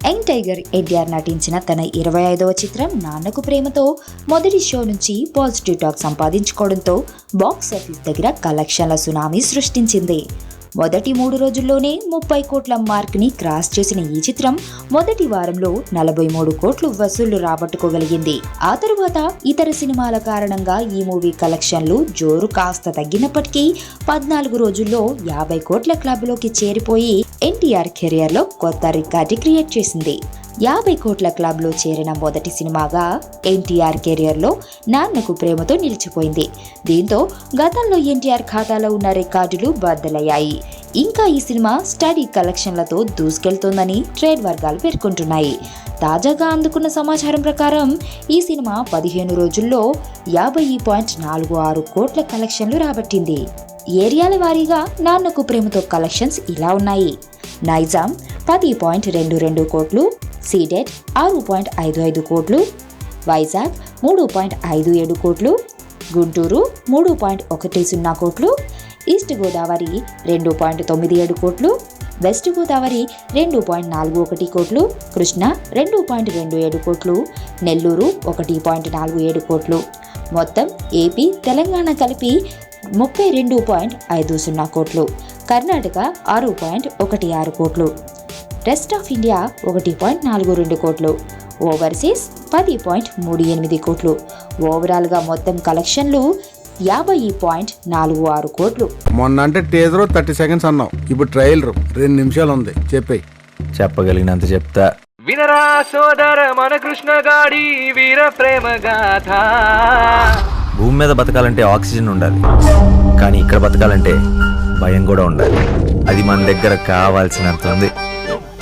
Young tiger NTR నటించిన తన 25వ చిత్రం నాన్నకు ప్రేమతో మొదటి షో నుంచి పాజిటివ్ టాక్ సంపాదించుకోవడంతో బాక్స్ ఆఫీస్ దగ్గర కలెక్షన్ల సునామీ సృష్టించింది. మొదటి 3 రోజుల్లోనే 30 కోట్ల మార్క్ ని క్రాస్ చేసిన ఈ చిత్రం మొదటి వారంలో 43 కోట్లు వసూళ్లు రాబట్టుకోగలిగింది. ఆ తరువాత ఇతర సినిమాల కారణంగా ఈ మూవీ కలెక్షన్లు జోరు కాస్త తగ్గినప్పటికీ 14 రోజుల్లో 50 కోట్ల క్లబ్ లోకి చేరిపోయి ఎన్టీఆర్ కెరియర్ లో కొత్త రికార్డు క్రియేట్ చేసింది. 50 కోట్ల క్లబ్ లో చేరిన మొదటి సినిమాగా ఎన్టీఆర్ కెరియర్ లో నాన్నకు ప్రేమతో నిలిచిపోయింది. దీంతో గతంలో ఎన్టీఆర్ ఖాతాలో ఉన్న రికార్డులు బద్దలయ్యాయి. ఇంకా ఈ సినిమా స్టడీ కలెక్షన్లతో దూసుకెళ్తోందని ట్రేడ్ వర్గాలు పేర్కొంటున్నాయి. తాజాగా అందుకున్న సమాచారం ప్రకారం ఈ సినిమా 15 రోజుల్లో 50.46 కోట్ల కలెక్షన్లు రాబట్టింది. ఏరియాల వారీగా నాన్నకు ప్రేమతో కలెక్షన్స్ ఇలా ఉన్నాయి. నైజాం 10.22 కోట్లు, సీడెడ్ 6.55 కోట్లు, వైజాగ్ 3.57 కోట్లు, గుంటూరు 3.10 కోట్లు, ఈస్ట్ గోదావరి 2.97 కోట్లు, వెస్ట్ గోదావరి 2.41 కోట్లు, కృష్ణా 2.27 కోట్లు, నెల్లూరు 1.47 కోట్లు. మొత్తం ఏపీ, తెలంగాణ కలిపి 32.50 కోట్లు, కర్ణాటక 6.16 కోట్లు, రెస్ట్ ఆఫ్ ఇండియా 1.42 కోట్లు, ఓవర్సీస్ 10.38 కోట్లు. ఓవరాల్గా మొత్తం కలెక్షన్లు 50.46 కోట్లు. మొన్న అంటే టీజర్ 30 సెకండ్స్ అన్నావు, ఇప్పుడు ట్రైలర్ 2 నిమిషాలు ఉంది. చెప్పగలిగినంత చెప్తా. వినరా సోదర మన కృష్ణ గాడి వీర ప్రేమ గాథ. భూమి మీద బతకాలంటే ఆక్సిజన్ ఉండాలి, కానీ ఇక్కడ బతకాలంటే భయం కూడా ఉండాలి. అది మన దగ్గర కావాల్సినంత ఉంది.